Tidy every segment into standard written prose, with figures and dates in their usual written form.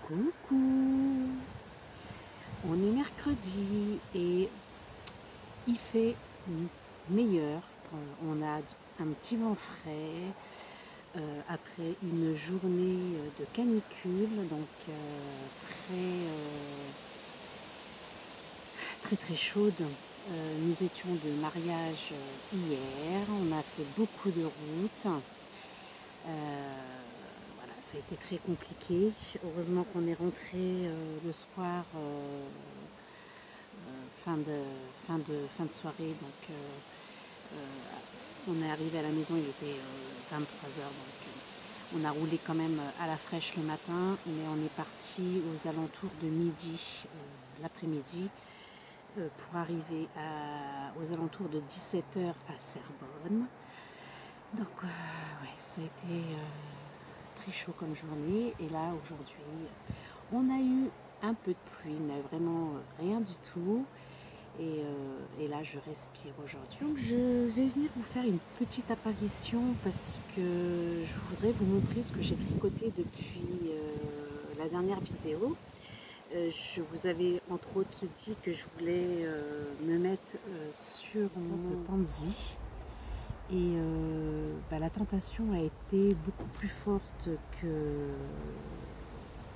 Coucou, on est mercredi et il fait meilleur. On a un petit vent frais après une journée de canicule, donc très chaude. Nous étions de mariage hier, on a fait beaucoup de route. Voilà, ça a été très compliqué. Heureusement qu'on est rentré le soir, fin de soirée. Donc, on est arrivé à la maison, il était 23 heures. Donc, on a roulé quand même à la fraîche le matin, mais on est parti aux alentours de midi, l'après-midi, pour arriver aux alentours de 17 heures à Cerbonne. Donc, ouais, ça a été très chaud comme journée. Et là, aujourd'hui, on a eu un peu de pluie, mais vraiment rien du tout. Et là, je respire aujourd'hui. Donc, je vais venir vous faire une petite apparition parce que je voudrais vous montrer ce que j'ai tricoté depuis la dernière vidéo. Je vous avais entre autres dit que je voulais me mettre sur mon pansy. Et la tentation a été beaucoup plus forte que...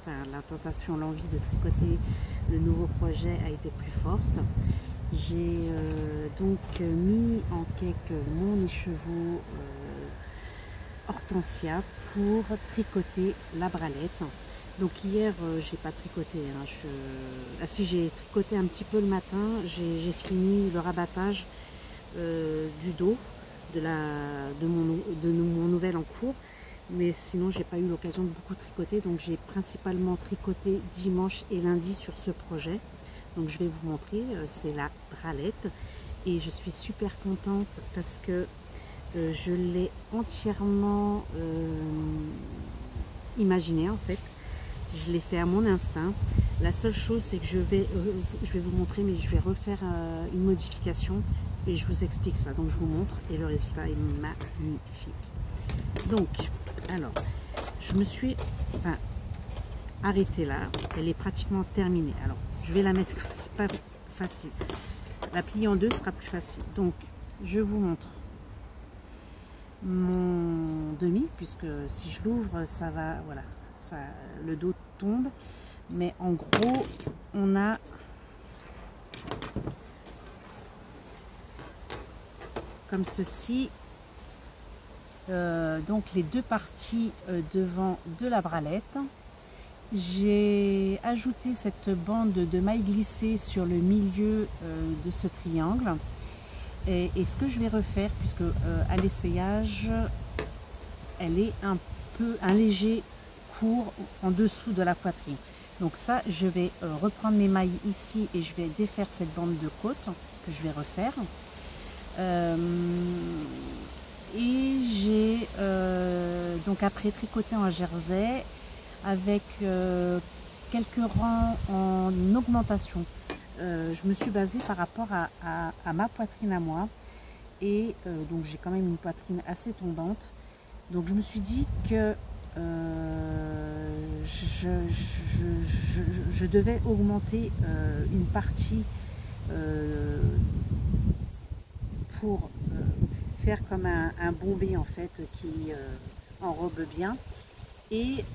Enfin, la tentation, l'envie de tricoter le nouveau projet a été plus forte. J'ai donc mis en cake mon écheveau Hortensia pour tricoter la bralette. Donc hier, j'ai pas tricoté. Si, j'ai tricoté un petit peu le matin. J'ai fini le rabattage du dos de mon nouvel en cours, mais sinon j'ai pas eu l'occasion de beaucoup tricoter, donc j'ai principalement tricoté dimanche et lundi sur ce projet. Donc je vais vous montrer, c'est la bralette et je suis super contente parce que je l'ai entièrement imaginé en fait. Je l'ai fait à mon instinct. La seule chose, c'est que je vais vous montrer, mais je vais refaire une modification et je vous explique ça. Donc je vous montre et le résultat est magnifique. Donc, alors, je me suis arrêtée là. Elle est pratiquement terminée. Alors, je vais la mettre, c'est pas facile. La plier en deux sera plus facile. Donc, je vous montre mon demi, puisque si je l'ouvre, ça va, voilà, ça, le dos tombe. Mais en gros, on a comme ceci, donc les deux parties devant de la bralette. J'ai ajouté cette bande de maille glissée sur le milieu de ce triangle. Et ce que je vais refaire, puisque à l'essayage, elle est un léger court en dessous de la poitrine. Donc ça, je vais reprendre mes mailles ici et je vais défaire cette bande de côte que je vais refaire. Et j'ai donc après tricoté en jersey avec quelques rangs en augmentation. Je me suis basée par rapport à ma poitrine à moi et donc j'ai quand même une poitrine assez tombante. Donc je me suis dit que je devais augmenter une partie pour faire comme un bombé en fait qui enrobe bien. Et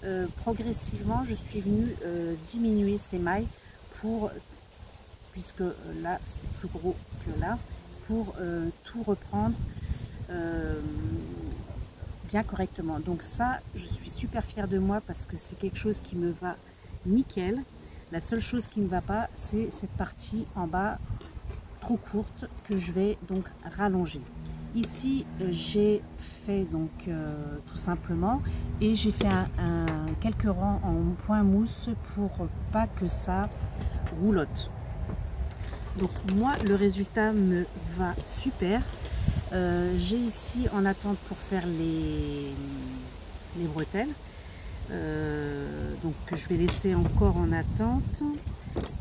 progressivement je suis venue diminuer ces mailles pour, puisque là c'est plus gros que là, pour tout reprendre bien correctement. Donc ça, je suis super fière de moi parce que c'est quelque chose qui me va nickel. La seule chose qui ne va pas, c'est cette partie en bas trop courte que je vais donc rallonger. Ici, j'ai fait donc tout simplement, et j'ai fait quelques rangs en point mousse pour pas que ça roulotte. Donc moi, le résultat me va super. J'ai ici en attente pour faire les bretelles, donc je vais laisser encore en attente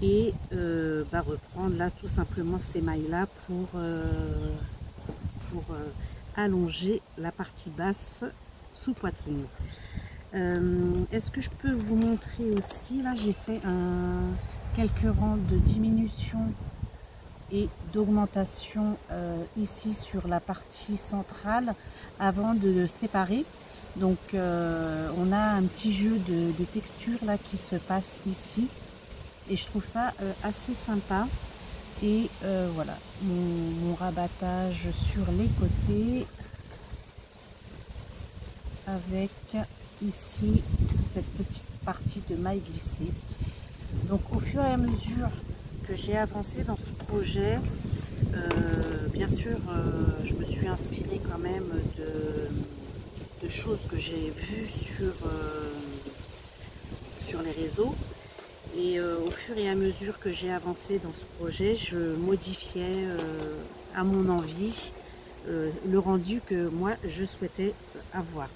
et reprendre là tout simplement ces mailles là pour allonger la partie basse sous poitrine. Est-ce que je peux vous montrer aussi, là j'ai fait quelques rangs de diminution et d'augmentation ici sur la partie centrale avant de le séparer. Donc on a un petit jeu de texture là qui se passe ici et je trouve ça assez sympa. Et voilà mon rabattage sur les côtés avec ici cette petite partie de maille glissée. Donc au fur et à mesure que j'ai avancé dans ce projet, bien sûr je me suis inspirée quand même de choses que j'ai vues sur les réseaux. Et au fur et à mesure que j'ai avancé dans ce projet, je modifiais à mon envie le rendu que moi je souhaitais avoir.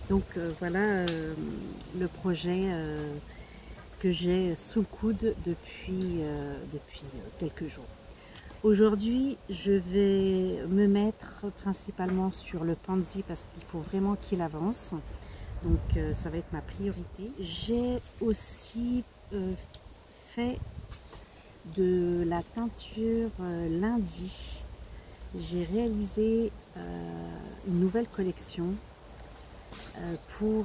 Donc voilà le projet que j'ai sous le coude depuis quelques jours. Aujourd'hui, je vais me mettre principalement sur le Pansy parce qu'il faut vraiment qu'il avance. Donc ça va être ma priorité. J'ai aussi fait de la teinture lundi. J'ai réalisé une nouvelle collection pour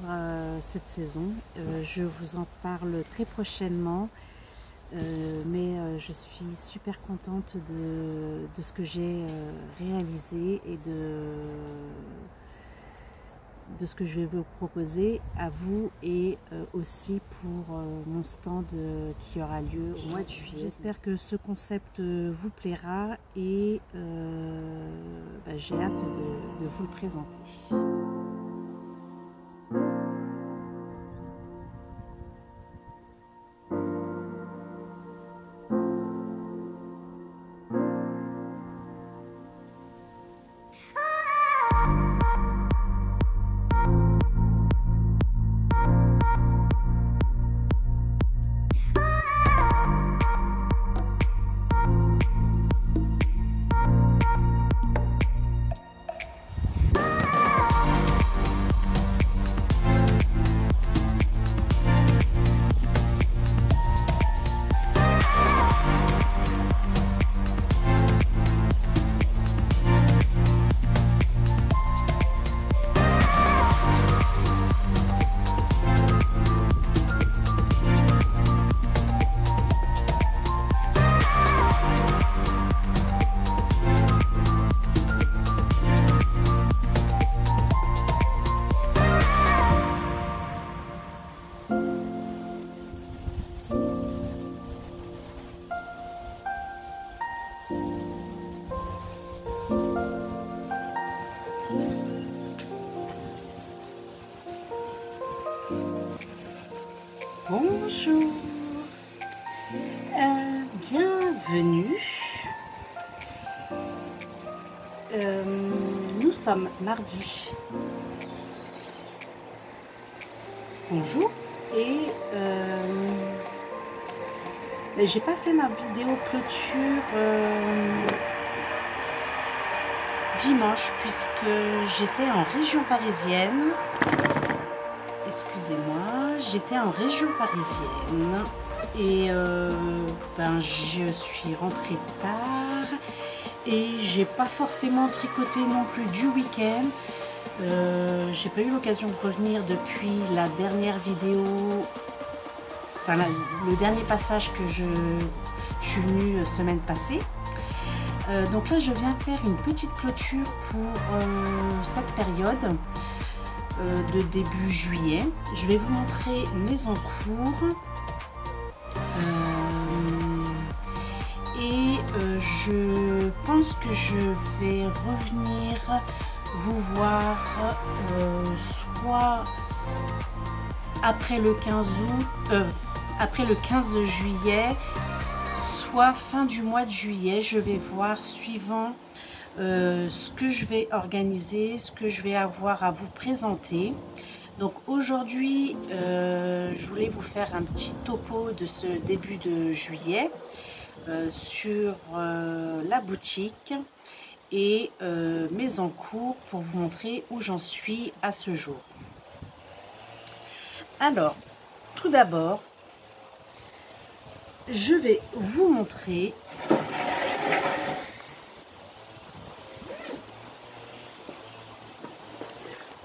cette saison. Je vous en parle très prochainement, mais je suis super contente de ce que j'ai réalisé et de ce que je vais vous proposer à vous et aussi pour mon stand qui aura lieu au mois de juillet. J'espère que ce concept vous plaira et j'ai hâte de vous le présenter. Bonjour, bienvenue. Nous sommes mardi. Bonjour. Et j'ai pas fait ma vidéo clôture dimanche puisque j'étais en région parisienne. Excusez-moi, j'étais en région parisienne et je suis rentrée tard et j'ai pas forcément tricoté non plus du week-end. J'ai pas eu l'occasion de revenir depuis la dernière vidéo, le dernier passage que je suis venue semaine passée. Donc là je viens faire une petite clôture pour cette période de début juillet. Je vais vous montrer mes encours et je pense que je vais revenir vous voir soit après le 15 août, après le 15 juillet, soit fin du mois de juillet. Je vais voir suivant ce que je vais organiser, ce que je vais avoir à vous présenter. Donc aujourd'hui, je voulais vous faire un petit topo de ce début de juillet sur la boutique et mes encours pour vous montrer où j'en suis à ce jour. Alors, tout d'abord, je vais vous montrer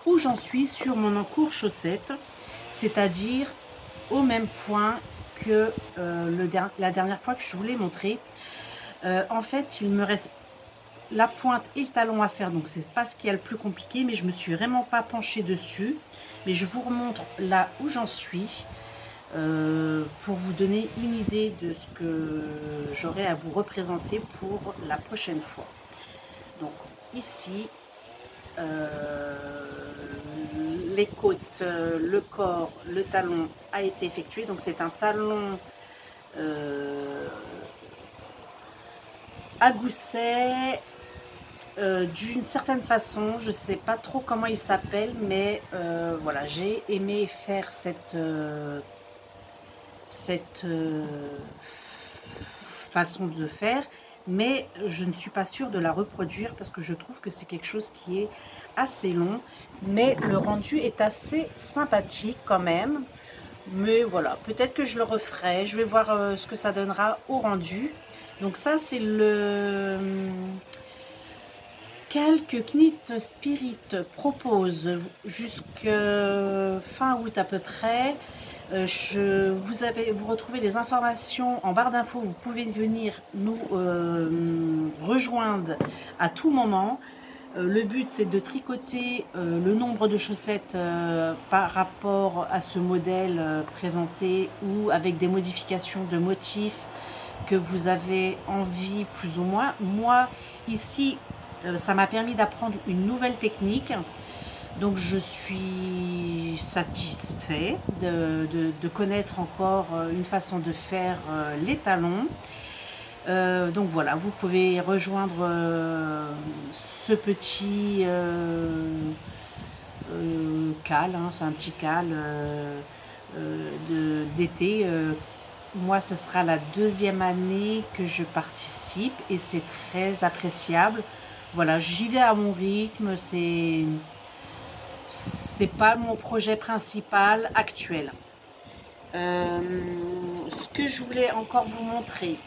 où j'en suis sur mon encours chaussette, c'est-à-dire au même point que la dernière fois que je vous l'ai montré. En fait, il me reste la pointe et le talon à faire, donc c'est pas ce qui est le plus compliqué, mais je me suis vraiment pas penchée dessus. Mais je vous remontre là où j'en suis pour vous donner une idée de ce que j'aurai à vous représenter pour la prochaine fois. Donc ici, les côtes, le corps, le talon a été effectué. Donc c'est un talon à gousset d'une certaine façon. Je sais pas trop comment il s'appelle, mais voilà, j'ai aimé faire cette façon de faire, mais je ne suis pas sûre de la reproduire parce que je trouve que c'est quelque chose qui est assez long, mais le rendu est assez sympathique quand même. Mais voilà, peut-être que je le referai, je vais voir ce que ça donnera au rendu. Donc ça c'est le Calque Knit Spirit propose jusqu'à fin août à peu près. Vous retrouvez les informations en barre d'infos. Vous pouvez venir nous rejoindre à tout moment. Le but c'est de tricoter le nombre de chaussettes par rapport à ce modèle présenté ou avec des modifications de motifs que vous avez envie plus ou moins. Moi ici ça m'a permis d'apprendre une nouvelle technique. Donc je suis satisfait de connaître encore une façon de faire les talons. Donc voilà, vous pouvez rejoindre ce petit cal, hein, c'est un petit cal d'été. Moi, ce sera la deuxième année que je participe et c'est très appréciable. Voilà, j'y vais à mon rythme, c'est pas mon projet principal actuel. Ce que je voulais encore vous montrer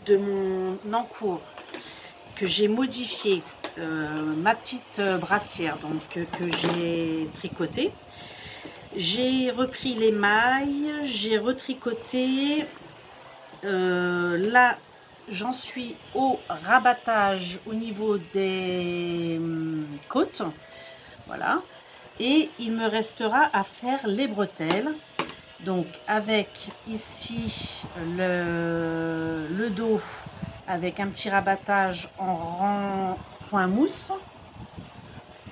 de mon encours que j'ai modifié, ma petite brassière donc que j'ai tricoté. J'ai repris les mailles, j'ai retricoté. Là, j'en suis au rabattage au niveau des côtes. Voilà. Et il me restera à faire les bretelles. Donc avec ici le dos avec un petit rabattage en rang point mousse.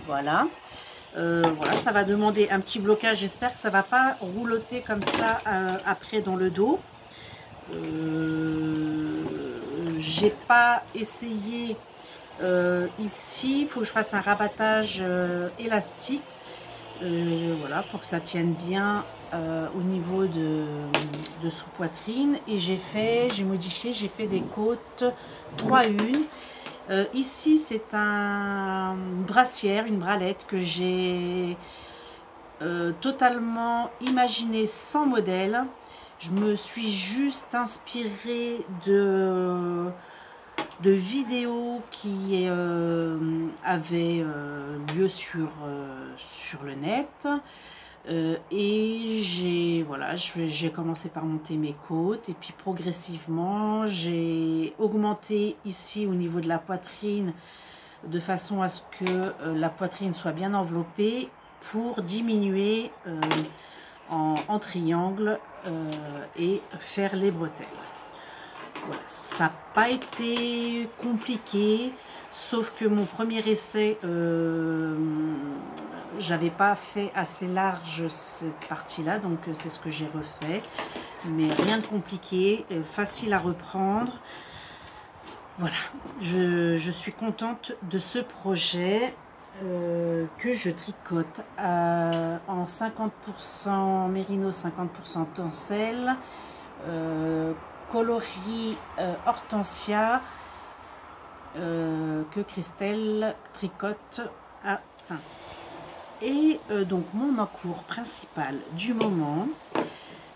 Voilà. Voilà, ça va demander un petit blocage. J'espère que ça va pas rouloter comme ça après dans le dos. J'ai pas essayé ici. Il faut que je fasse un rabattage élastique. Voilà, pour que ça tienne bien au niveau de sous-poitrine. Et j'ai modifié, j'ai fait des côtes 3-1. Ici, c'est une brassière, une bralette que j'ai totalement imaginée sans modèle. Je me suis juste inspirée de vidéos qui avaient lieu sur le net. Et j'ai commencé par monter mes côtes et puis progressivement j'ai augmenté ici au niveau de la poitrine de façon à ce que la poitrine soit bien enveloppée pour diminuer en triangle et faire les bretelles. Voilà, ça n'a pas été compliqué, sauf que mon premier essai, j'avais pas fait assez large cette partie-là, donc c'est ce que j'ai refait. Mais rien de compliqué, facile à reprendre. Voilà, je suis contente de ce projet que je tricote en 50% mérino, 50% tencel. Coloris hortensia que Christelle tricote à teint. Et donc mon encours principal du moment,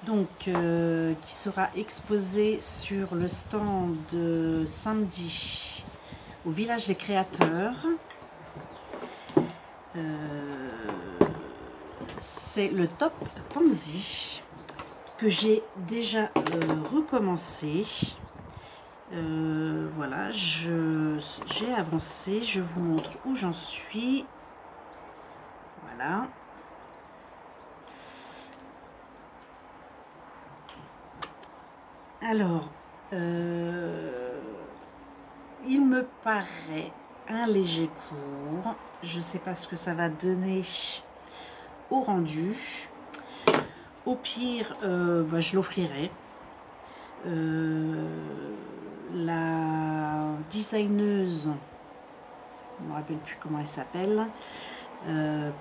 donc qui sera exposé sur le stand de samedi au village des créateurs, c'est le top Kanzi que j'ai déjà recommencé. Voilà, j'ai avancé, je vous montre où j'en suis. Voilà. Alors, il me paraît un léger cours. Je ne sais pas ce que ça va donner au rendu. Au pire, bah, je l'offrirai. La designeuse, je ne me rappelle plus comment elle s'appelle,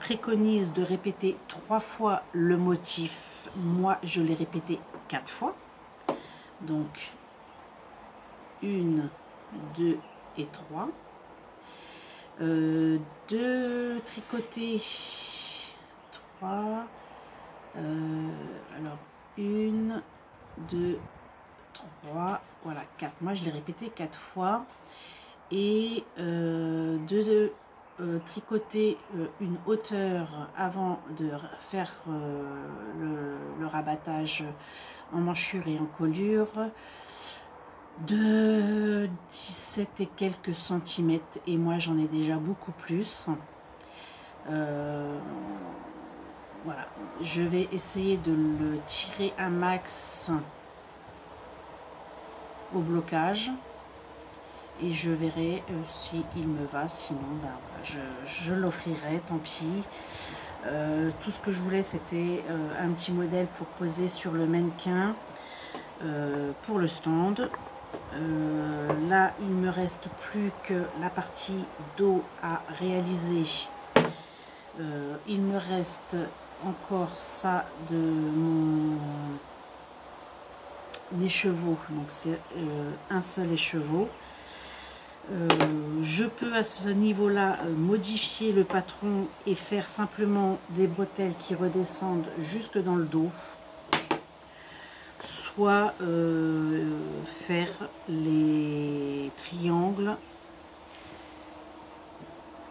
préconise de répéter 3 fois le motif. Moi, je l'ai répété 4 fois. Donc, 1, 2 et 3. 2 tricotés, 3. Alors, 1, 2, 3, voilà, 4. Moi, je l'ai répété 4 fois. Et 2 tricoter une hauteur avant de faire le rabattage en manchure et en colure de 17 et quelques centimètres, et moi j'en ai déjà beaucoup plus. Voilà, je vais essayer de le tirer un max au blocage et je verrai si il me va, sinon ben, je l'offrirai, tant pis. Tout ce que je voulais, c'était un petit modèle pour poser sur le mannequin pour le stand. Là, il me reste plus que la partie dos à réaliser. Il me reste encore ça de mon écheveau, donc c'est un seul écheveau. Je peux à ce niveau-là modifier le patron et faire simplement des bretelles qui redescendent jusque dans le dos, soit faire les triangles.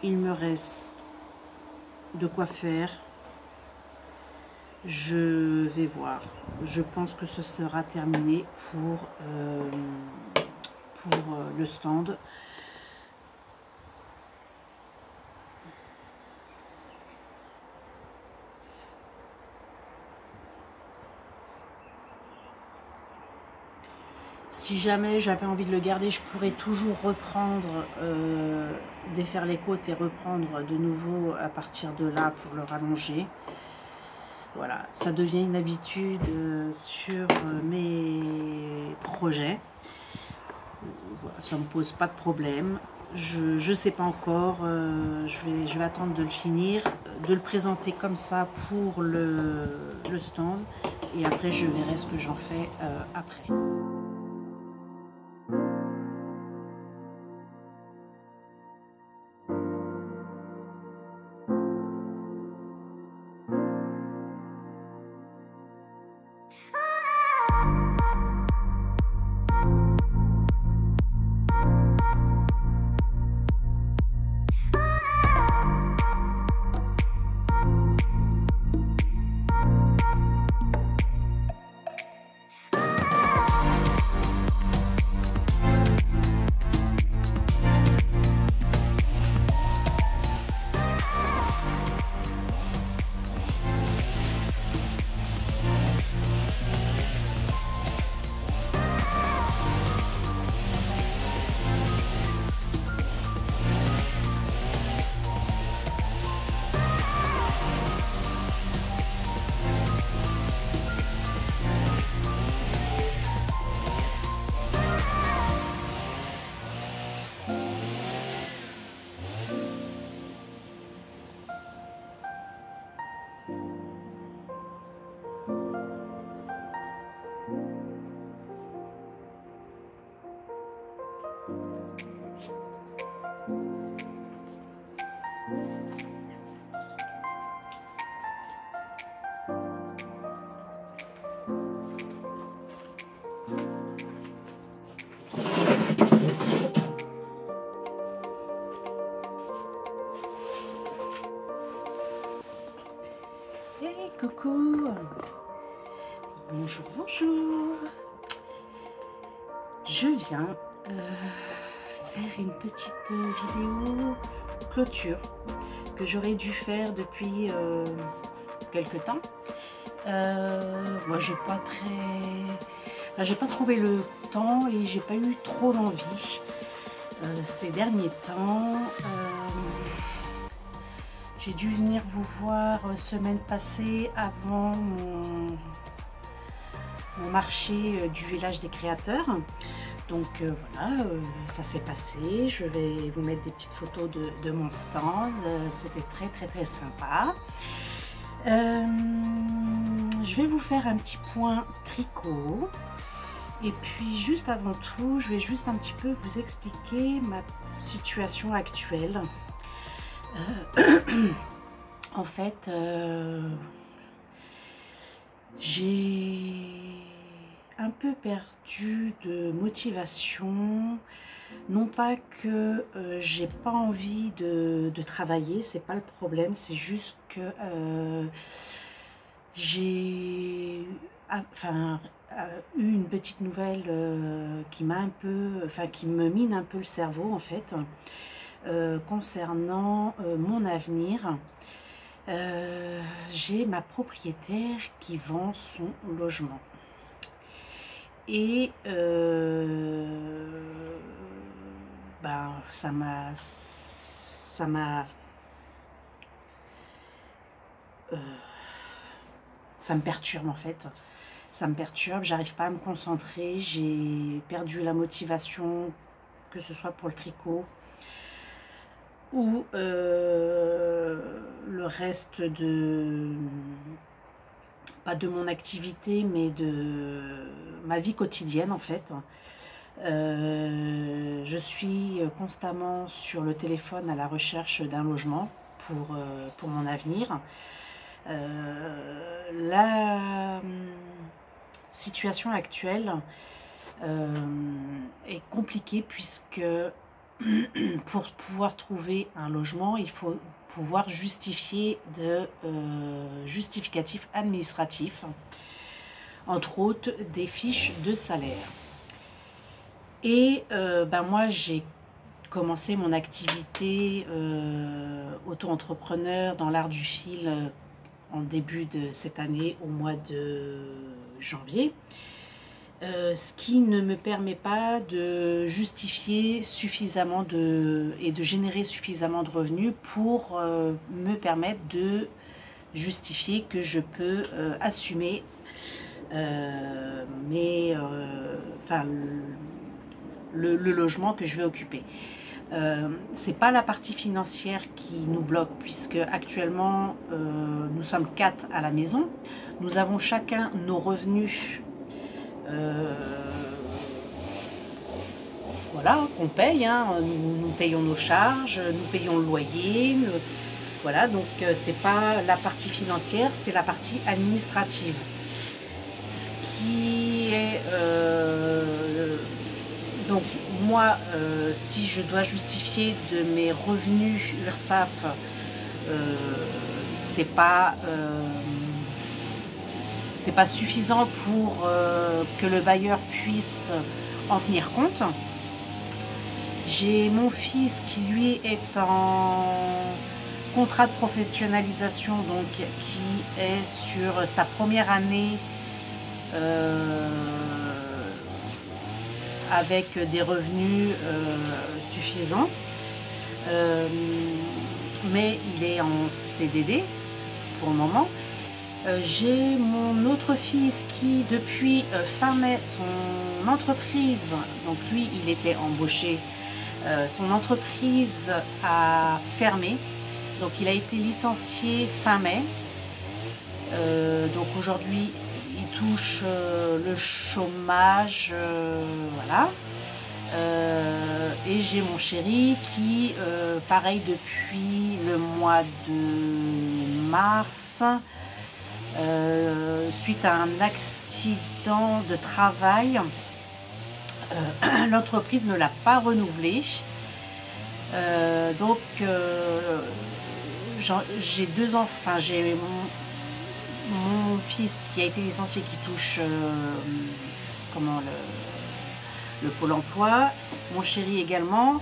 Il me reste de quoi faire. Je vais voir. Je pense que ce sera terminé pour le stand. Si jamais j'avais envie de le garder, je pourrais toujours reprendre, défaire les côtes et reprendre de nouveau à partir de là pour le rallonger. Voilà, ça devient une habitude sur mes projets. Voilà, ça ne me pose pas de problème. Je ne sais pas encore, je vais attendre de le finir, de le présenter comme ça pour le stand, et après je verrai ce que j'en fais après. Hey, coucou. Bonjour, bonjour. Je viens faire une petite vidéo clôture que j'aurais dû faire depuis quelques temps. Moi, j'ai pas trouvé le temps et j'ai pas eu trop l'envie ces derniers temps. J'ai dû venir vous voir semaine passée avant mon marché du village des créateurs. Donc voilà, ça s'est passé. Je vais vous mettre des petites photos de mon stand. C'était très sympa. Je vais vous faire un petit point tricot. Et puis juste avant tout, je vais juste un petit peu vous expliquer ma situation actuelle. En fait, j'ai un peu perdu de motivation. Non pas que j'ai pas envie de travailler, c'est pas le problème, c'est juste que j'ai eu une petite nouvelle qui m'a un peu, qui me mine un peu le cerveau en fait, concernant mon avenir. J'ai ma propriétaire qui vend son logement et ça me perturbe en fait. Ça me perturbe, j'arrive pas à me concentrer, j'ai perdu la motivation, que ce soit pour le tricot ou le reste pas de mon activité, mais de ma vie quotidienne en fait. Je suis constamment sur le téléphone à la recherche d'un logement pour mon avenir. La situation actuelle est compliquée puisque pour pouvoir trouver un logement, il faut pouvoir justifier de justificatifs administratifs, entre autres des fiches de salaire. Et moi, j'ai commencé mon activité auto-entrepreneur dans l'art du fil en début de cette année, au mois de janvier. Ce qui ne me permet pas de justifier suffisamment et de générer suffisamment de revenus pour me permettre de justifier que je peux assumer le logement que je vais occuper. C'est pas la partie financière qui nous bloque, puisque actuellement nous sommes 4 à la maison. Nous avons chacun nos revenus. Voilà, qu'on paye, hein. Nous payons nos charges, nous payons le loyer, voilà, donc c'est pas la partie financière, c'est la partie administrative. Ce qui est donc moi, si je dois justifier de mes revenus URSSAF, c'est pas suffisant pour que le bailleur puisse en tenir compte. J'ai mon fils qui lui est en contrat de professionnalisation, donc qui est sur sa première année avec des revenus suffisants, mais il est en CDD pour le moment. J'ai mon autre fils qui depuis fin mai, son entreprise, donc lui il était embauché, son entreprise a fermé, donc il a été licencié fin mai, donc aujourd'hui il touche le chômage, voilà. Et j'ai mon chéri qui, pareil depuis le mois de mars, suite à un accident de travail, l'entreprise ne l'a pas renouvelé. Donc j'ai 2 enfants, mon fils qui a été licencié, qui touche comment, le Pôle emploi, mon chéri également,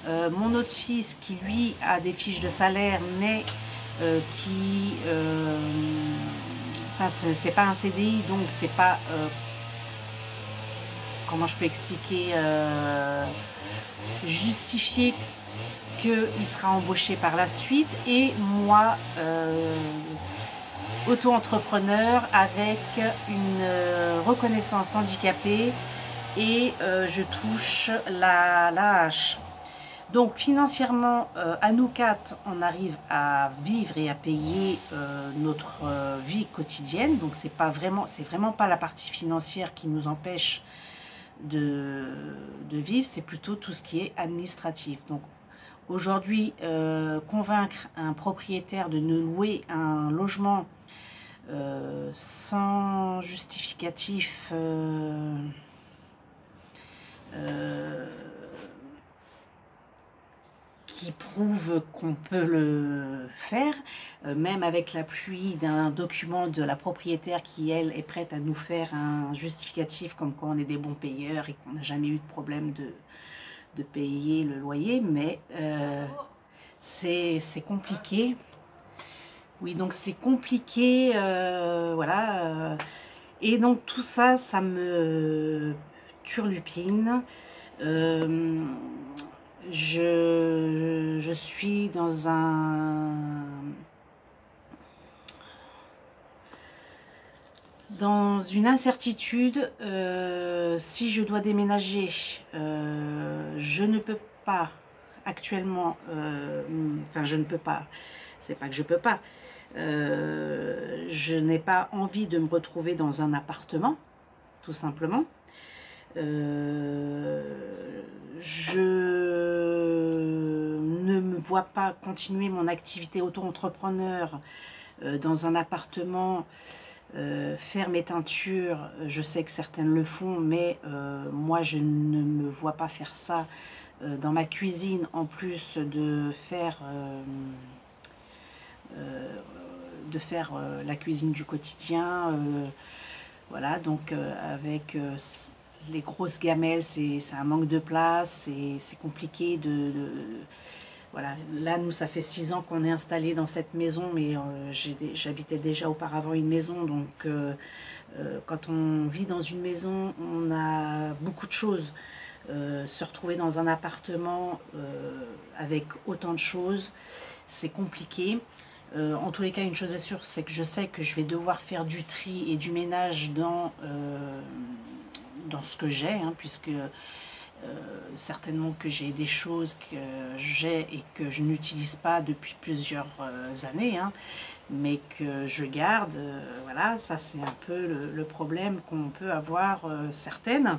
mon autre fils qui lui a des fiches de salaire mais qui enfin c'est pas un CDI, donc c'est pas comment je peux expliquer, justifier qu'il sera embauché par la suite, et moi auto-entrepreneur avec une reconnaissance handicapée, et je touche la hache. Donc financièrement, à nous quatre, on arrive à vivre et à payer notre vie quotidienne. Donc c'est vraiment pas la partie financière qui nous empêche de vivre, c'est plutôt tout ce qui est administratif. Donc aujourd'hui, convaincre un propriétaire de nous louer un logement sans justificatif qui prouve qu'on peut le faire, même avec l'appui d'un document de la propriétaire qui, elle, est prête à nous faire un justificatif comme quoi on est des bons payeurs et qu'on n'a jamais eu de problème de payer le loyer, mais c'est compliqué. Oui, donc c'est compliqué, voilà. Et donc tout ça, ça me turlupine. Je suis dans une incertitude. Si je dois déménager, je ne peux pas actuellement, enfin je ne peux pas, c'est pas que je peux pas, je n'ai pas envie de me retrouver dans un appartement, tout simplement. Je ne me vois pas continuer mon activité auto-entrepreneur dans un appartement, faire mes teintures. Je sais que certaines le font, mais moi je ne me vois pas faire ça dans ma cuisine, en plus de faire la cuisine du quotidien. Voilà, donc avec les grosses gamelles, c'est un manque de place, c'est compliqué voilà. Là, nous, ça fait 6 ans qu'on est installé dans cette maison, mais j'habitais déjà auparavant une maison, donc quand on vit dans une maison, on a beaucoup de choses. Se retrouver dans un appartement avec autant de choses, c'est compliqué. En tous les cas, une chose est sûre, c'est que je sais que je vais devoir faire du tri et du ménage dans ce que j'ai, hein, puisque certainement que j'ai des choses que j'ai et que je n'utilise pas depuis plusieurs années, hein, mais que je garde. Voilà, ça c'est un peu le problème qu'on peut avoir certaines.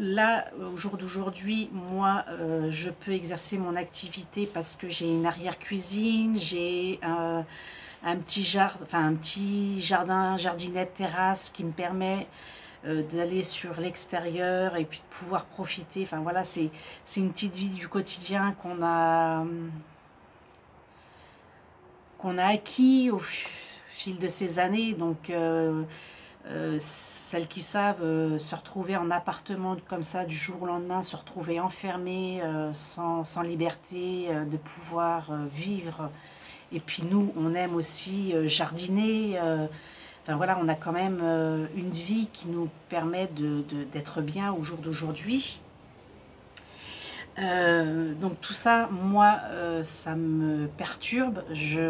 Là, au jour d'aujourd'hui, moi, je peux exercer mon activité parce que j'ai une arrière-cuisine, j'ai un petit jardin, jardinette, terrasse qui me permet d'aller sur l'extérieur et puis de pouvoir profiter. Enfin voilà, c'est une petite vie du quotidien qu'on a acquis au fil de ces années. Donc celles qui savent se retrouver en appartement comme ça du jour au lendemain, se retrouver enfermées sans liberté de pouvoir vivre. Et puis nous, on aime aussi jardiner. Enfin voilà, on a quand même une vie qui nous permet d'être bien au jour d'aujourd'hui. Donc tout ça, moi, ça me perturbe. J'ai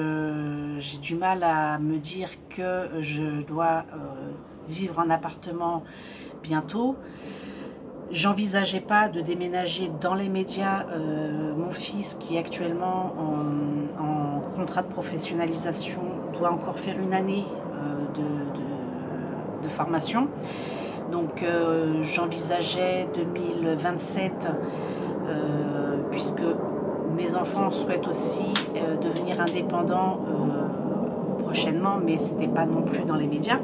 du mal à me dire que je dois vivre en appartement bientôt. J'envisageais pas de déménager dans les médias. Mon fils, qui est actuellement en contrat de professionnalisation, doit encore faire une année de formation. Donc j'envisageais 2027, puisque mes enfants souhaitent aussi devenir indépendants prochainement, mais ce n'était pas non plus dans les médias.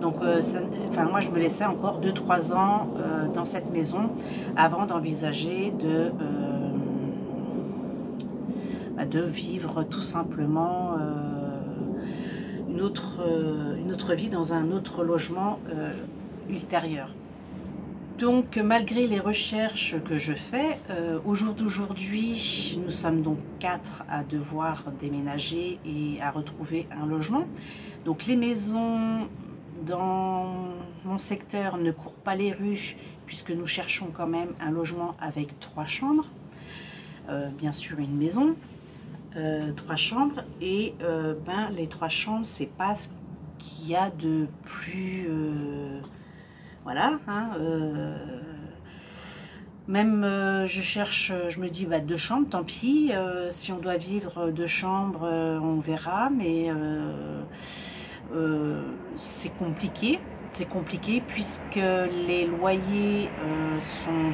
Donc moi je me laissais encore 2-3 ans dans cette maison avant d'envisager de de vivre tout simplement une autre vie dans un autre logement ultérieur. Donc malgré les recherches que je fais, au jour d'aujourd'hui, nous sommes donc 4 à devoir déménager et à retrouver un logement. Donc les maisons dans mon secteur ne courent pas les rues puisque nous cherchons quand même un logement avec 3 chambres. Bien sûr une maison, 3 chambres et les 3 chambres c'est pas ce qu'il y a de plus voilà hein, même je cherche, je me dis 2 chambres tant pis, si on doit vivre 2 chambres on verra, mais c'est compliqué puisque les loyers sont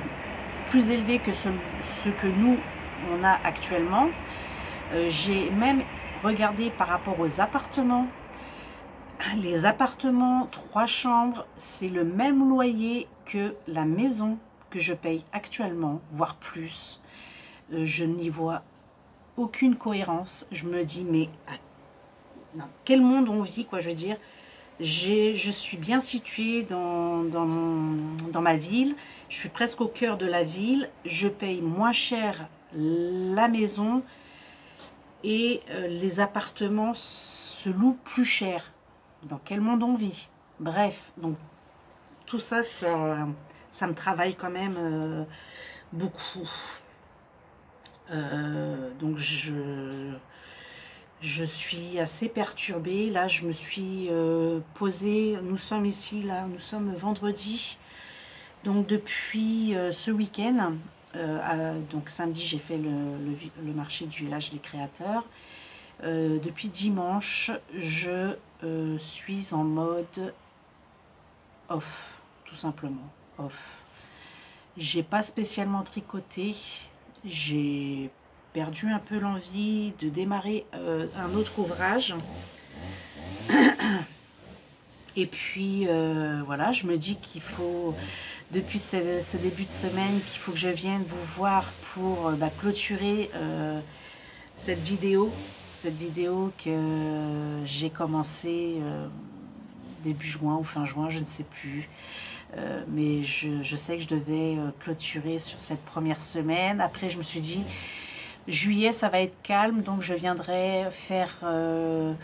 plus élevés que ceux que nous on a actuellement. J'ai même regardé par rapport aux appartements. Les appartements 3 chambres, c'est le même loyer que la maison que je paye actuellement, voire plus. Je n'y vois aucune cohérence. Je me dis, mais dans quel monde on vit, quoi, je veux dire. Je suis bien située dans ma ville. Je suis presque au cœur de la ville. Je paye moins cher la maison et les appartements se louent plus cher. Dans quel monde on vit? Bref, donc tout ça, ça me travaille quand même beaucoup. Donc je suis assez perturbée. Là, je me suis posée. Nous sommes ici, là, nous sommes vendredi. Donc depuis ce week-end, donc samedi, j'ai fait le marché du village des créateurs. Depuis dimanche, je suis en mode off, tout simplement, off. J'ai pas spécialement tricoté, j'ai perdu un peu l'envie de démarrer un autre ouvrage. Et puis voilà, je me dis qu'il faut, depuis ce début de semaine, qu'il faut que je vienne vous voir pour clôturer cette vidéo que j'ai commencé début juin ou fin juin, je ne sais plus. Mais je sais que je devais clôturer sur cette première semaine. Après, je me suis dit, juillet, ça va être calme, donc je viendrai faire 2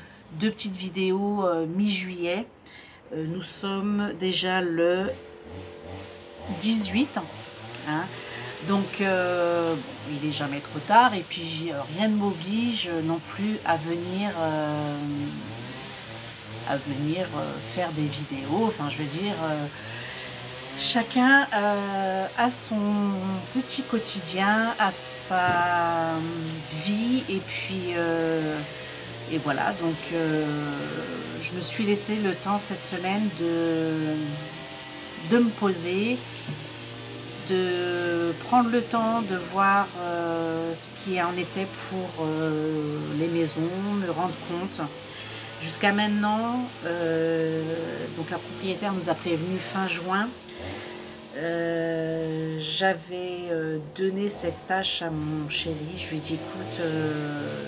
petites vidéos mi-juillet. Nous sommes déjà le 18, hein. Donc il n'est jamais trop tard, et puis rien ne m'oblige non plus à venir faire des vidéos. Enfin, je veux dire, chacun a son petit quotidien, a sa vie, et puis et voilà. Donc je me suis laissé le temps cette semaine de me poser, de prendre le temps de voir ce qui en était pour les maisons, me rendre compte. Jusqu'à maintenant, donc la propriétaire nous a prévenu fin juin. J'avais donné cette tâche à mon chéri. Je lui ai dit, écoute,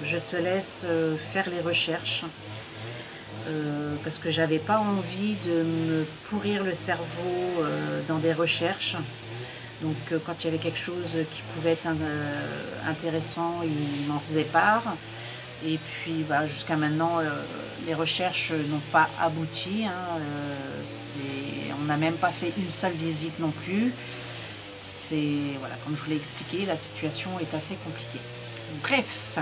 je te laisse faire les recherches. Parce que j'avais pas envie de me pourrir le cerveau dans des recherches. Donc quand il y avait quelque chose qui pouvait être intéressant, il m'en faisait part. Et puis jusqu'à maintenant, les recherches n'ont pas abouti, hein. On n'a même pas fait une seule visite non plus. Voilà, comme je vous l'ai expliqué, la situation est assez compliquée. Bref,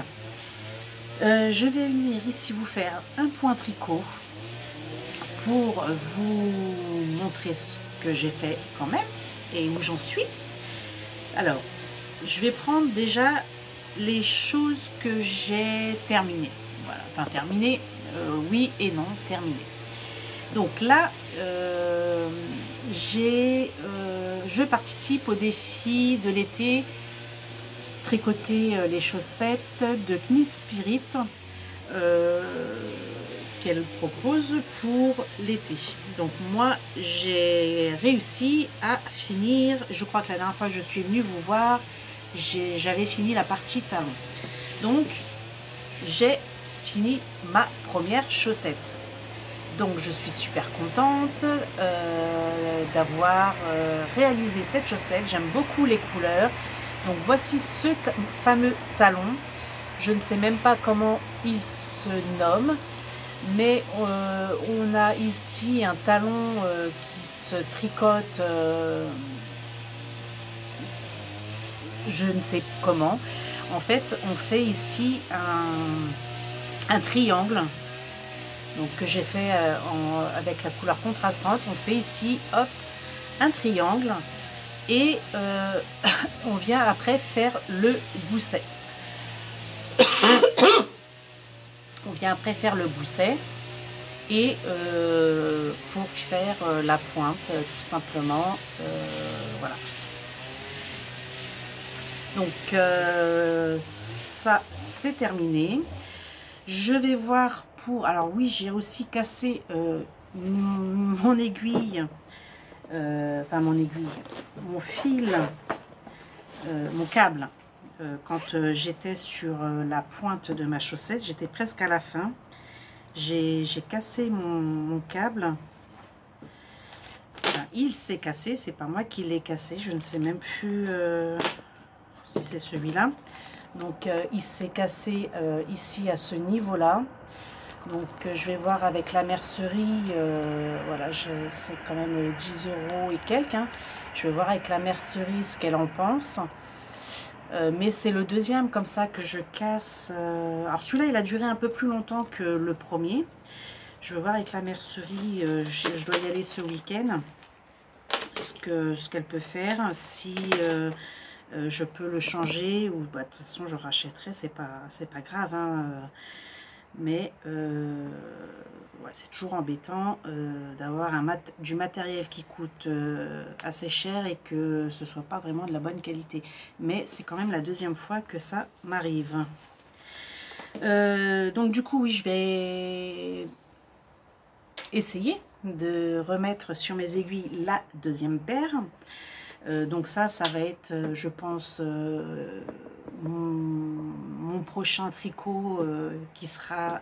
je vais venir ici vous faire un point tricot pour vous montrer ce que j'ai fait quand même et où j'en suis. Alors, je vais prendre déjà les choses que j'ai terminées. Voilà, enfin terminées, oui et non, terminées. Donc là, je participe au défi de l'été tricoter les chaussettes de Knit Spirit qu'elle propose pour l'été. Donc moi j'ai réussi à finir, je crois que la dernière fois que je suis venue vous voir, j'avais fini la partie talon. Donc j'ai fini ma première chaussette. Donc je suis super contente d'avoir réalisé cette chaussette. J'aime beaucoup les couleurs. Donc voici ce fameux talon. Je ne sais même pas comment il se nomme, mais on a ici un talon qui se tricote, je ne sais comment. En fait, on fait ici un triangle. Donc que j'ai fait avec la couleur contrastante. On fait ici, hop, un triangle et on vient après faire le gousset. On vient après faire le gousset et pour faire la pointe tout simplement, voilà. Donc ça c'est terminé. Je vais voir pour... Alors oui, j'ai aussi cassé mon aiguille, enfin mon fil, mon câble, quand j'étais sur la pointe de ma chaussette. J'étais presque à la fin. J'ai cassé mon câble. Enfin, il s'est cassé, c'est pas moi qui l'ai cassé. Je ne sais même plus si c'est celui-là. Donc il s'est cassé ici à ce niveau-là. Donc je vais voir avec la mercerie, voilà, c'est quand même 10 € et quelques. Hein. Je vais voir avec la mercerie ce qu'elle en pense. Mais c'est le deuxième comme ça que je casse. Alors celui-là il a duré un peu plus longtemps que le premier. Je vais voir avec la mercerie, je dois y aller ce week-end. Ce qu'elle peut faire, si... je peux le changer ou bah, de toute façon je rachèterai, c'est pas grave hein, mais ouais, c'est toujours embêtant d'avoir du matériel qui coûte assez cher et que ce soit pas vraiment de la bonne qualité, mais c'est quand même la deuxième fois que ça m'arrive. Donc du coup oui, je vais essayer de remettre sur mes aiguilles la deuxième paire. Donc ça va être, je pense, mon prochain tricot qui sera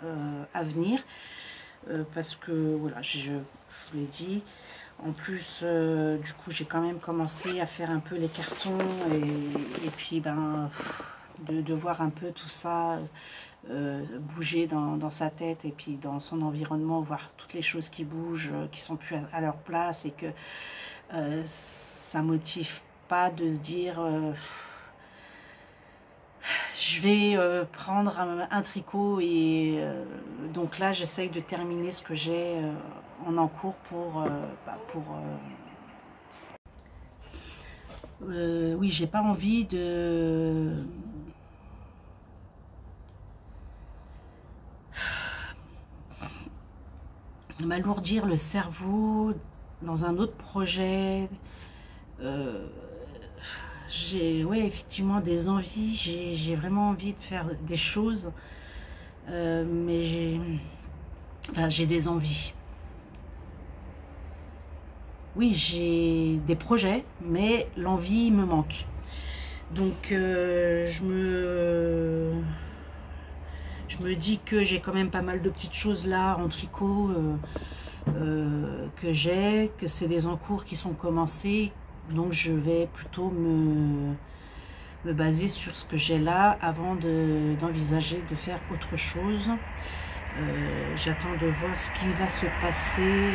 à venir. Parce que, voilà, je vous l'ai dit. En plus, du coup, j'ai quand même commencé à faire un peu les cartons. Et puis, ben, de voir un peu tout ça bouger dans sa tête et puis dans son environnement, voir toutes les choses qui bougent, qui sont plus à leur place et que... ça motive pas de se dire je vais prendre un tricot et donc là j'essaye de terminer ce que j'ai en cours oui, j'ai pas envie de m'alourdir le cerveau dans un autre projet. J'ai effectivement des envies, j'ai vraiment envie de faire des choses, mais j'ai des envies. Oui, j'ai des projets, mais l'envie me manque. Donc je me dis que j'ai quand même pas mal de petites choses là en tricot que c'est des encours qui sont commencés. Donc je vais plutôt me baser sur ce que j'ai là avant d'envisager de faire autre chose. J'attends de voir ce qui va se passer.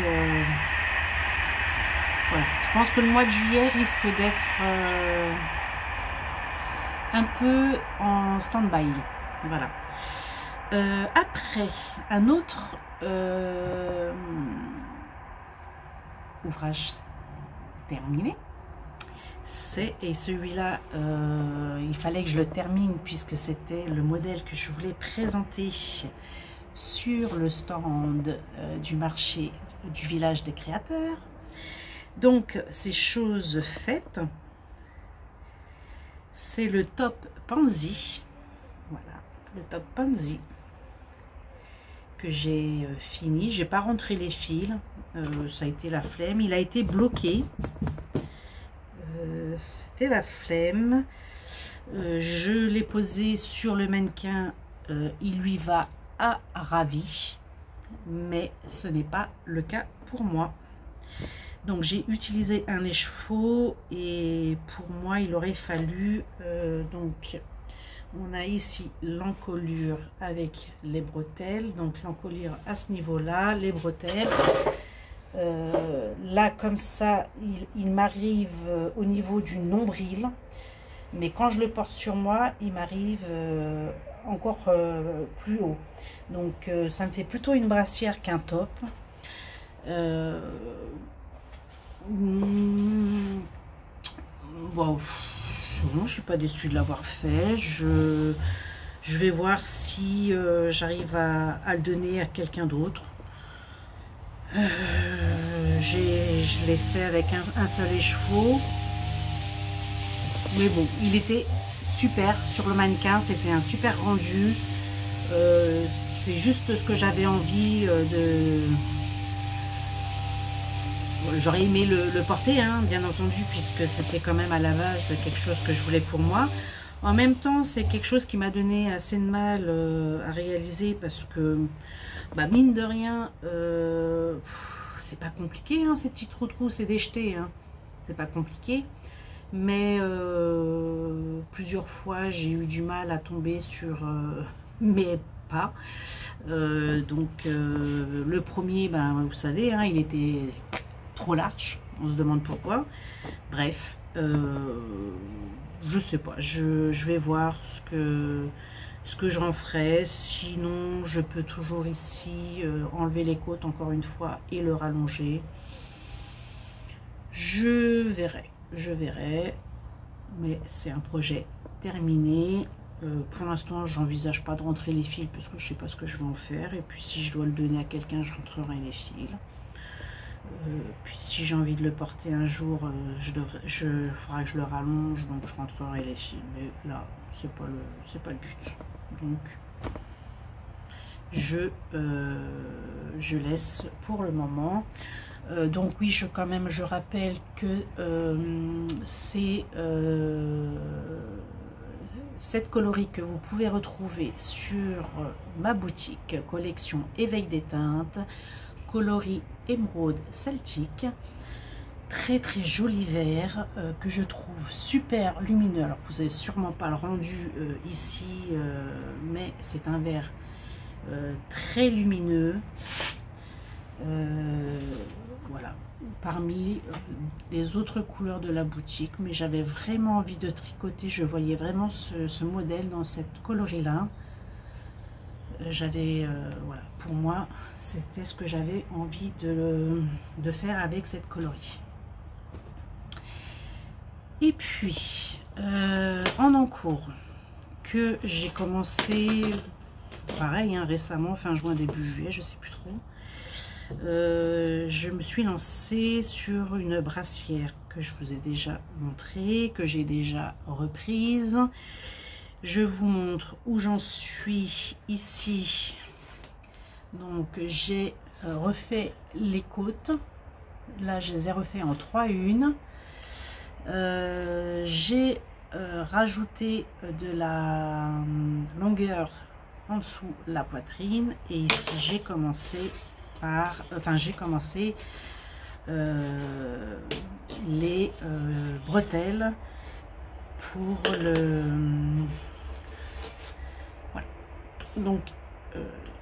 Voilà. Je pense que le mois de juillet risque d'être un peu en stand-by. Voilà. Après, un autre ouvrage terminé. Et celui-là, il fallait que je le termine puisque c'était le modèle que je voulais présenter sur le stand du marché du village des créateurs. Donc, c'est chose faite. C'est le top Pansy. Voilà, le top Pansy que j'ai fini. J'ai pas rentré les fils. Ça a été la flemme. Il a été bloqué. C'était la flemme. Je l'ai posé sur le mannequin il lui va à ravie, mais ce n'est pas le cas pour moi. Donc j'ai utilisé un écheveau et pour moi il aurait fallu donc on a ici l'encolure avec les bretelles, donc l'encolure à ce niveau là, les bretelles là comme ça il m'arrive au niveau du nombril, mais quand je le porte sur moi il m'arrive encore plus haut, donc ça me fait plutôt une brassière qu'un top. Bon, non, je suis pas déçue de l'avoir fait. Je vais voir si j'arrive à le donner à quelqu'un d'autre. Je l'ai fait avec un seul écheveau, mais bon, il était super sur le mannequin, c'était un super rendu. C'est juste ce que j'avais envie de. J'aurais aimé le porter, hein, bien entendu, puisque c'était quand même à la base quelque chose que je voulais pour moi. En même temps, c'est quelque chose qui m'a donné assez de mal à réaliser, parce que, bah, mine de rien, c'est pas compliqué, hein, ces petits trous, c'est des jetés, hein, c'est pas compliqué. Mais plusieurs fois, j'ai eu du mal à tomber sur mes pas. Donc, le premier, ben, vous savez, hein, il était trop large, on se demande pourquoi. Bref, je sais pas, je vais voir ce que j'en ferai. Sinon je peux toujours ici enlever les côtes encore une fois et le rallonger. Je verrai, mais c'est un projet terminé. Pour l'instant j'envisage pas de rentrer les fils parce que je sais pas ce que je vais en faire, et puis si je dois le donner à quelqu'un je rentrerai les fils. Puis si j'ai envie de le porter un jour, il faudra que je le rallonge, donc je rentrerai les fils. Mais là, c'est pas le but. Donc, je laisse pour le moment. Donc oui, quand même, je rappelle que c'est cette coloris que vous pouvez retrouver sur ma boutique collection Éveil des teintes, coloris émeraude celtique, très très joli vert que je trouve super lumineux. Alors vous n'avez sûrement pas le rendu ici, mais c'est un vert très lumineux, voilà, parmi les autres couleurs de la boutique. Mais j'avais vraiment envie de tricoter, je voyais vraiment ce modèle dans cette coloris là. J'avais voilà, pour moi c'était ce que j'avais envie de faire avec cette coloris. Et puis en encours que j'ai commencé pareil, hein, récemment, fin juin début juillet, je sais plus trop, je me suis lancée sur une brassière que je vous ai déjà montré, que j'ai déjà reprise. Je vous montre où j'en suis ici. Donc j'ai refait les côtes, là je les ai refait en 3-1. J'ai rajouté de la longueur en dessous la poitrine, et ici j'ai commencé par les bretelles pour le voilà. Donc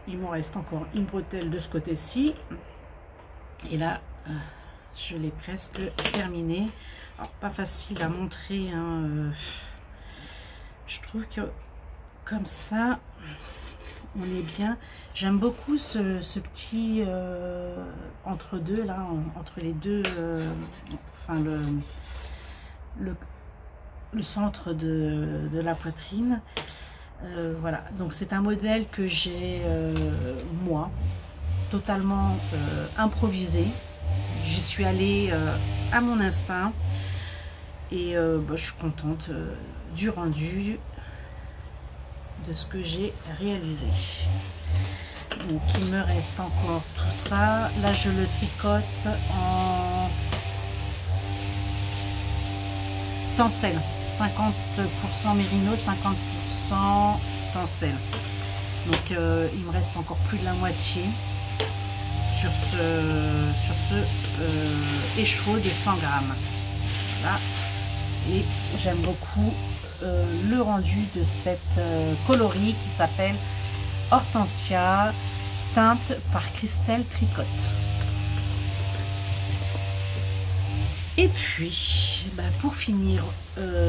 il me reste encore une bretelle de ce côté-ci, et là je l'ai presque terminé. Alors pas facile à montrer, hein, je trouve que comme ça on est bien. J'aime beaucoup ce petit entre deux là, entre les deux, enfin le centre de la poitrine. Voilà, donc c'est un modèle que j'ai moi totalement improvisé. J'y suis allée à mon instinct, et bah, je suis contente du rendu, de ce que j'ai réalisé. Donc il me reste encore tout ça. Là je le tricote en tencel, 50% mérino, 50% tencel. Donc il me reste encore plus de la moitié sur ce écheveau de 100 grammes. Voilà. Et j'aime beaucoup le rendu de cette coloris qui s'appelle Hortensia, teinte par Christelle Tricotte. Et puis pour finir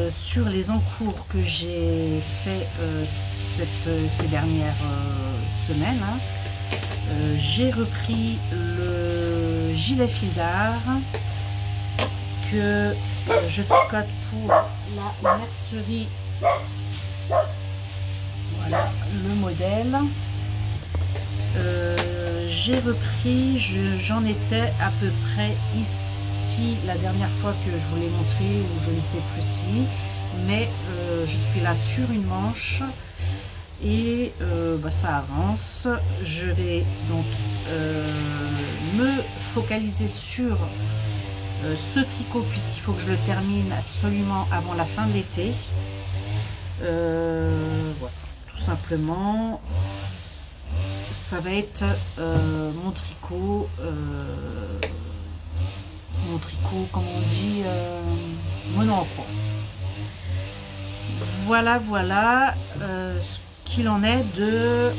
sur les encours que j'ai fait ces dernières semaines, j'ai repris le gilet fil d'art que je tricote pour la mercerie. Voilà le modèle. J'ai repris, j'en étais à peu près ici la dernière fois que je vous l'ai montré, ou je ne sais plus si, mais je suis là sur une manche et ça avance. Je vais donc me focaliser sur ce tricot puisqu'il faut que je le termine absolument avant la fin de l'été. Voilà, tout simplement. Ça va être mon tricot, comme on dit, mon emploi. Voilà ce qu'il en est de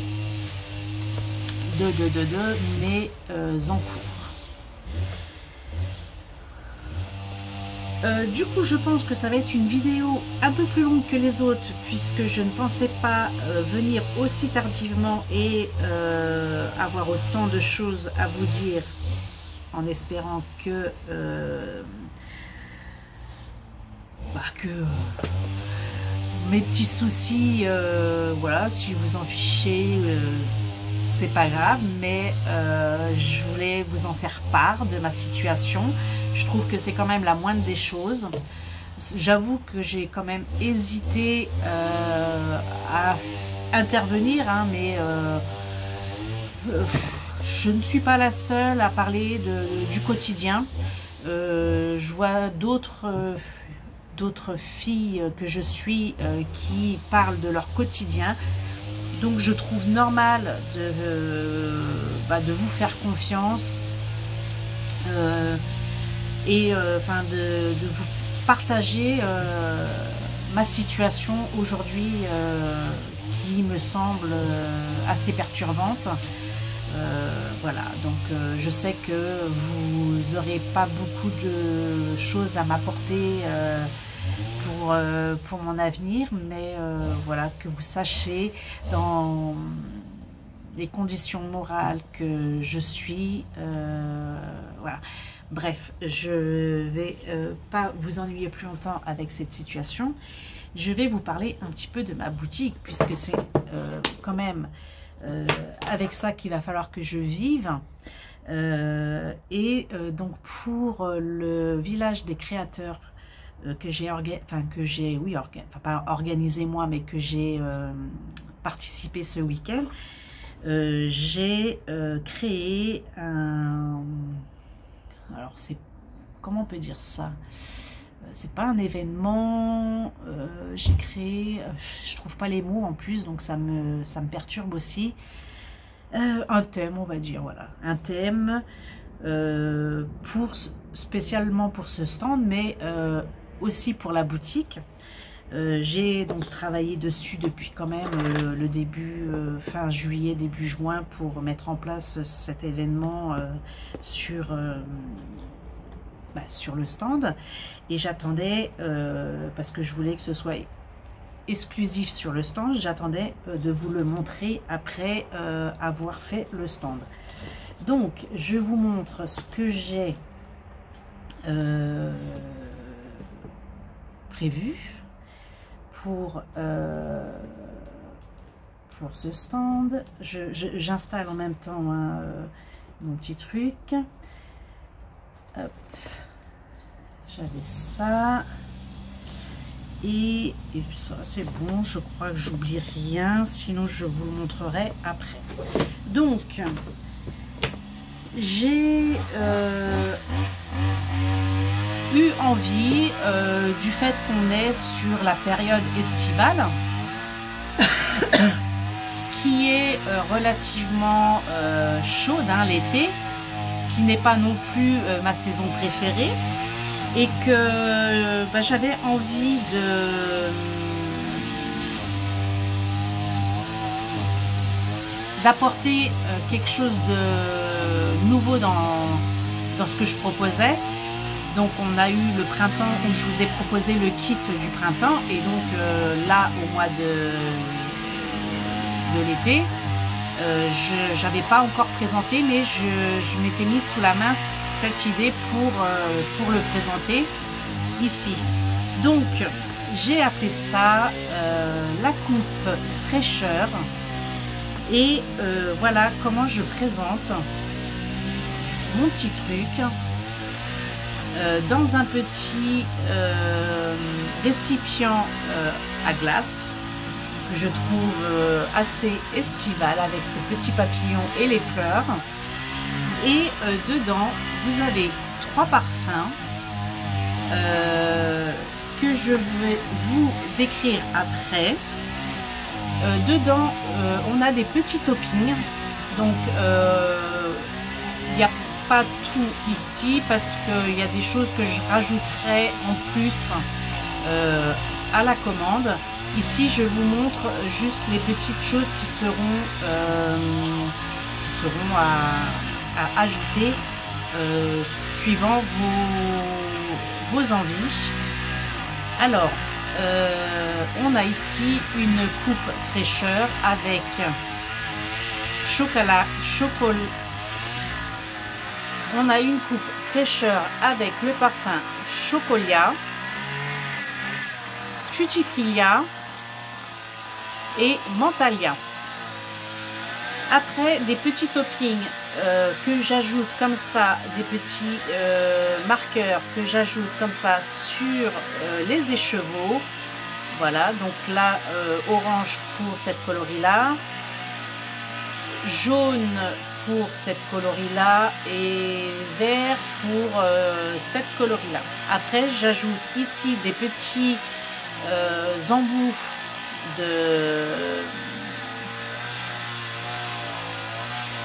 mes encours. Du coup, je pense que ça va être une vidéo un peu plus longue que les autres puisque je ne pensais pas venir aussi tardivement et avoir autant de choses à vous dire, en espérant que mes petits soucis, voilà, si vous en fichez, c'est pas grave, mais je voulais vous en faire part de ma situation. Je trouve que c'est quand même la moindre des choses. J'avoue que j'ai quand même hésité à intervenir, hein, mais je ne suis pas la seule à parler du quotidien. Je vois d'autres filles que je suis qui parlent de leur quotidien. Donc je trouve normal de vous faire confiance et de vous partager ma situation aujourd'hui qui me semble assez perturbante. Voilà, donc je sais que vous n'aurez pas beaucoup de choses à m'apporter pour mon avenir, mais voilà, que vous sachiez dans les conditions morales que je suis, voilà. Bref, je vais pas vous ennuyer plus longtemps avec cette situation. Je vais vous parler un petit peu de ma boutique puisque c'est quand même avec ça qu'il va falloir que je vive. Donc pour le village des créateurs que j'ai pas organisé moi, mais que j'ai participé ce week-end, j'ai créé un... Alors c'est... Comment on peut dire ça? C'est pas un événement, j'ai créé... je trouve pas les mots en plus, donc ça me perturbe aussi. Un thème, on va dire, voilà. Un thème spécialement pour ce stand, mais aussi pour la boutique. J'ai donc travaillé dessus depuis quand même le début, fin juillet, début juin, pour mettre en place cet événement sur le stand. Et j'attendais, parce que je voulais que ce soit exclusif sur le stand, j'attendais de vous le montrer après avoir fait le stand. Donc je vous montre ce que j'ai prévu pour ce stand. J'installe en même temps mon petit truc. Hop. J'avais ça. Et ça c'est bon, je crois que j'oublie rien, sinon je vous le montrerai après. Donc j'ai eu envie, du fait qu'on est sur la période estivale, qui est relativement chaude, hein, l'été, qui n'est pas non plus ma saison préférée, et que j'avais envie d'apporter quelque chose de nouveau dans ce que je proposais. Donc on a eu le printemps où je vous ai proposé le kit du printemps, et donc là au mois de l'été, je n'avais pas encore présenté, mais je m'étais mis sous la main cette idée pour le présenter ici. Donc j'ai appelé ça la coupe fraîcheur, et voilà comment je présente mon petit truc dans un petit récipient à glace que je trouve assez estival, avec ses petits papillons et les fleurs. Et dedans vous avez 3 parfums que je vais vous décrire après. Dedans on a des petits toppings, donc il n'y a pas tout ici parce qu'il y a des choses que je rajouterai en plus à la commande. Ici je vous montre juste les petites choses qui seront à ajouter suivant vos envies. Alors on a ici une coupe fraîcheur avec chocolat. On a une coupe fraîcheur avec le parfum Chocolia, Tutti-Filia et Mentalia. Après, des petits toppings que j'ajoute comme ça, des petits marqueurs que j'ajoute comme ça sur les écheveaux. Voilà, donc là orange pour cette coloris là, jaune pour cette coloris là et vert pour cette coloris là. Après j'ajoute ici des petits embouts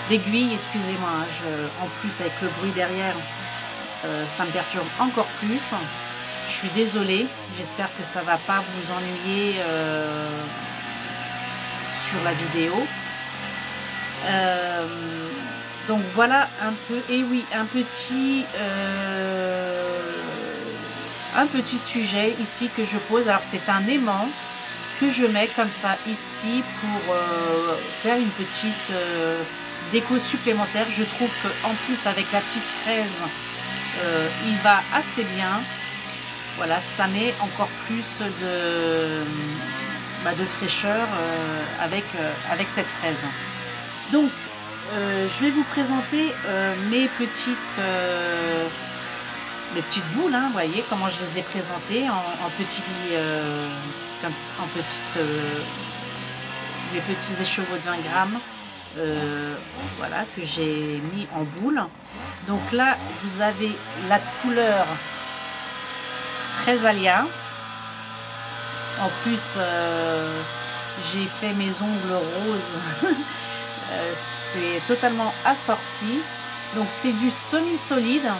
d'aiguilles, excusez-moi, en plus avec le bruit derrière ça me perturbe encore plus. Je suis désolée, j'espère que ça va pas vous ennuyer sur la vidéo. Donc voilà un peu, et oui, un petit sujet ici que je pose. Alors c'est un aimant que je mets comme ça ici pour faire une petite déco supplémentaire. Je trouve que en plus avec la petite fraise il va assez bien. Voilà, ça met encore plus de fraîcheur avec cette fraise. Donc je vais vous présenter mes petites boules, hein, vous voyez comment je les ai présentées en petits les petits écheveaux de 20 grammes. Voilà, que j'ai mis en boule. Donc là vous avez la couleur Fraisalia. En plus j'ai fait mes ongles roses. C'est totalement assorti. Donc c'est du semi-solide.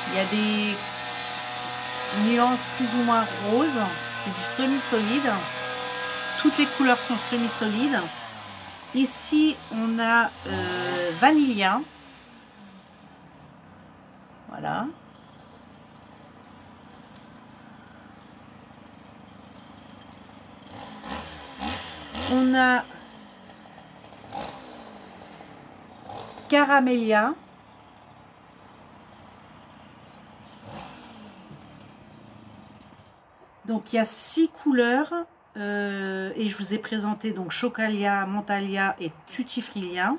Il y a des nuances plus ou moins roses. C'est du semi-solide. Toutes les couleurs sont semi-solides. Ici on a Vanilla. Voilà. On a Caramélia. Donc il y a 6 couleurs et je vous ai présenté donc Chocalia, Mentalia et Tutti-Frilia.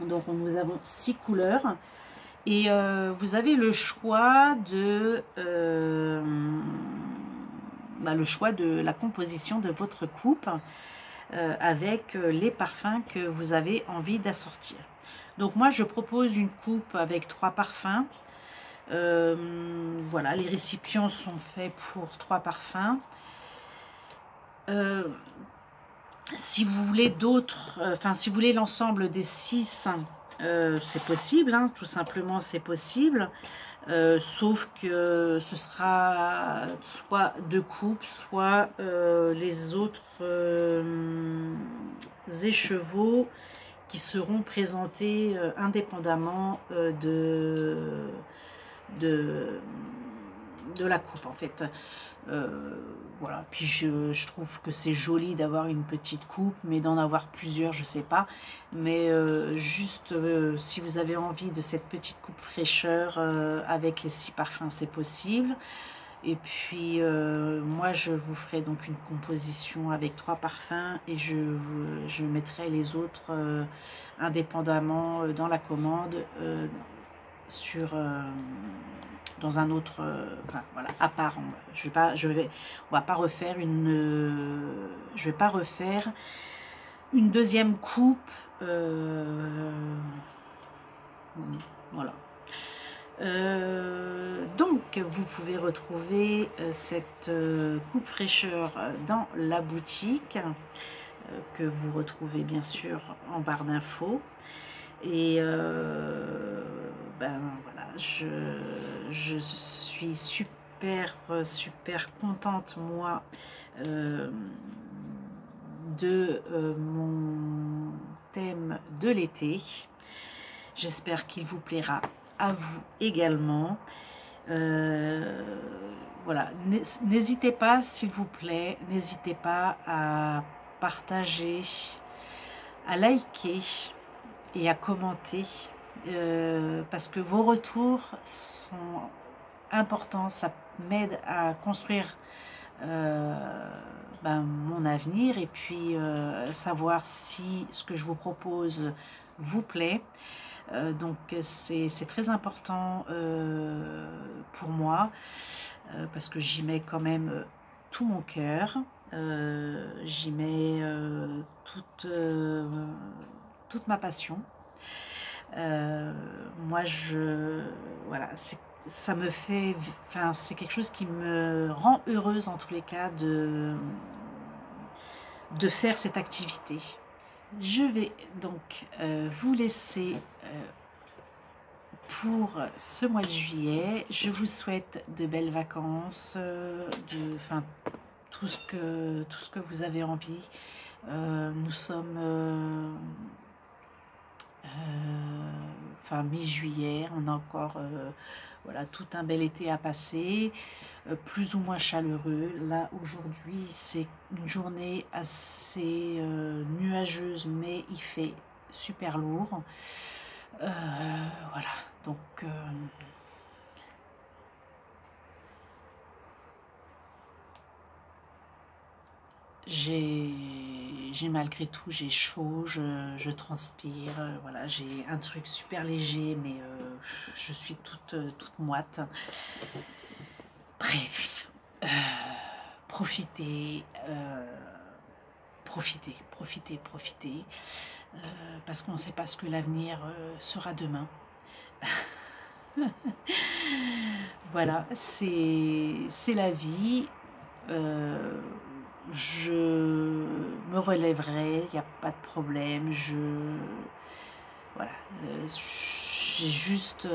Donc nous avons 6 couleurs et vous avez le choix de la composition de votre coupe avec les parfums que vous avez envie d'assortir. Donc moi je propose une coupe avec 3 parfums. Voilà, les récipients sont faits pour 3 parfums. Si vous voulez d'autres, enfin si vous voulez l'ensemble des 6, c'est possible, hein, tout simplement c'est possible. Sauf que ce sera soit 2 coupes, soit les autres écheveaux qui seront présentés indépendamment de, de la coupe en fait. Voilà, puis je trouve que c'est joli d'avoir une petite coupe, mais d'en avoir plusieurs, je sais pas. Mais juste si vous avez envie de cette petite coupe fraîcheur avec les 6 parfums, c'est possible. Et puis moi je vous ferai donc une composition avec 3 parfums et je mettrai les autres indépendamment dans la commande sur dans un autre enfin voilà, à part. On va pas refaire je vais pas refaire une deuxième coupe voilà. Donc vous pouvez retrouver cette coupe fraîcheur dans la boutique que vous retrouvez bien sûr en barre d'infos. Et ben voilà, je suis super contente moi de mon thème de l'été. J'espère qu'il vous plaira à vous également. Voilà, n'hésitez pas s'il vous plaît, n'hésitez pas à partager, à liker et à commenter parce que vos retours sont importants, ça m'aide à construire mon avenir et puis savoir si ce que je vous propose vous plaît. Donc c'est très important pour moi parce que j'y mets quand même tout mon cœur, j'y mets toute ma passion. Moi voilà, ça me fait, enfin c'est quelque chose qui me rend heureuse en tous les cas de faire cette activité. Je vais donc vous laisser pour ce mois de juillet. Je vous souhaite de belles vacances, tout ce que vous avez envie. Nous sommes mi-juillet, on a encore voilà, tout un bel été à passer, plus ou moins chaleureux. Là aujourd'hui c'est une journée assez nuageuse, mais il fait super lourd. Voilà, donc j'ai malgré tout, j'ai chaud, je transpire, voilà, j'ai un truc super léger, mais je suis toute moite. Bref, profitez, parce qu'on ne sait pas ce que l'avenir sera demain. Voilà, c'est la vie. Je me relèverai, il n'y a pas de problème. Voilà, j'ai juste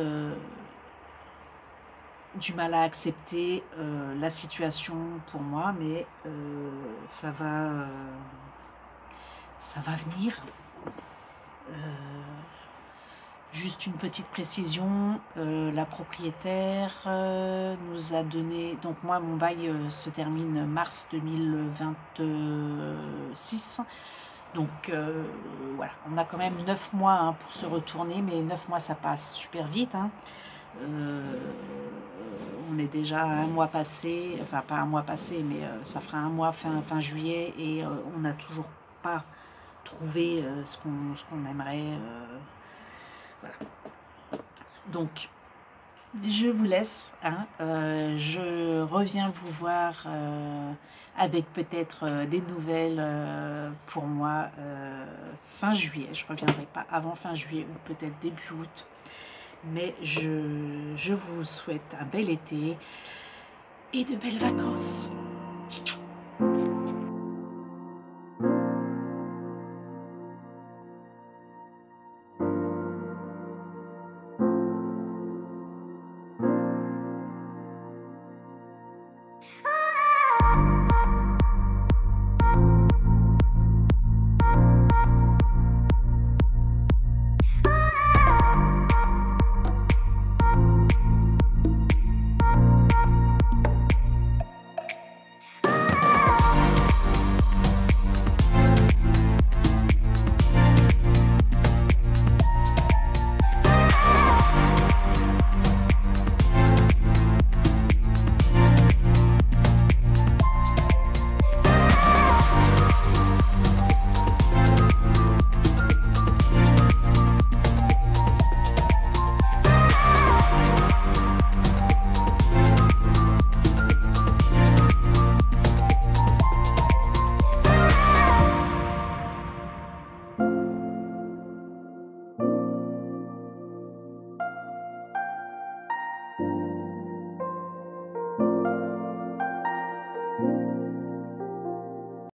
du mal à accepter la situation pour moi, mais ça va venir. Juste une petite précision, la propriétaire nous a donné, donc moi mon bail se termine mars 2026, donc voilà, on a quand même 9 mois hein, pour se retourner, mais 9 mois ça passe super vite, hein. On est déjà à un mois passé, enfin pas un mois passé, mais ça fera un mois fin juillet et on n'a toujours pas trouvé ce qu'on aimerait. Voilà. Donc, je vous laisse. Hein, je reviens vous voir avec peut-être des nouvelles pour moi fin juillet. Je ne reviendrai pas avant fin juillet ou peut-être début août. Mais je vous souhaite un bel été et de belles vacances.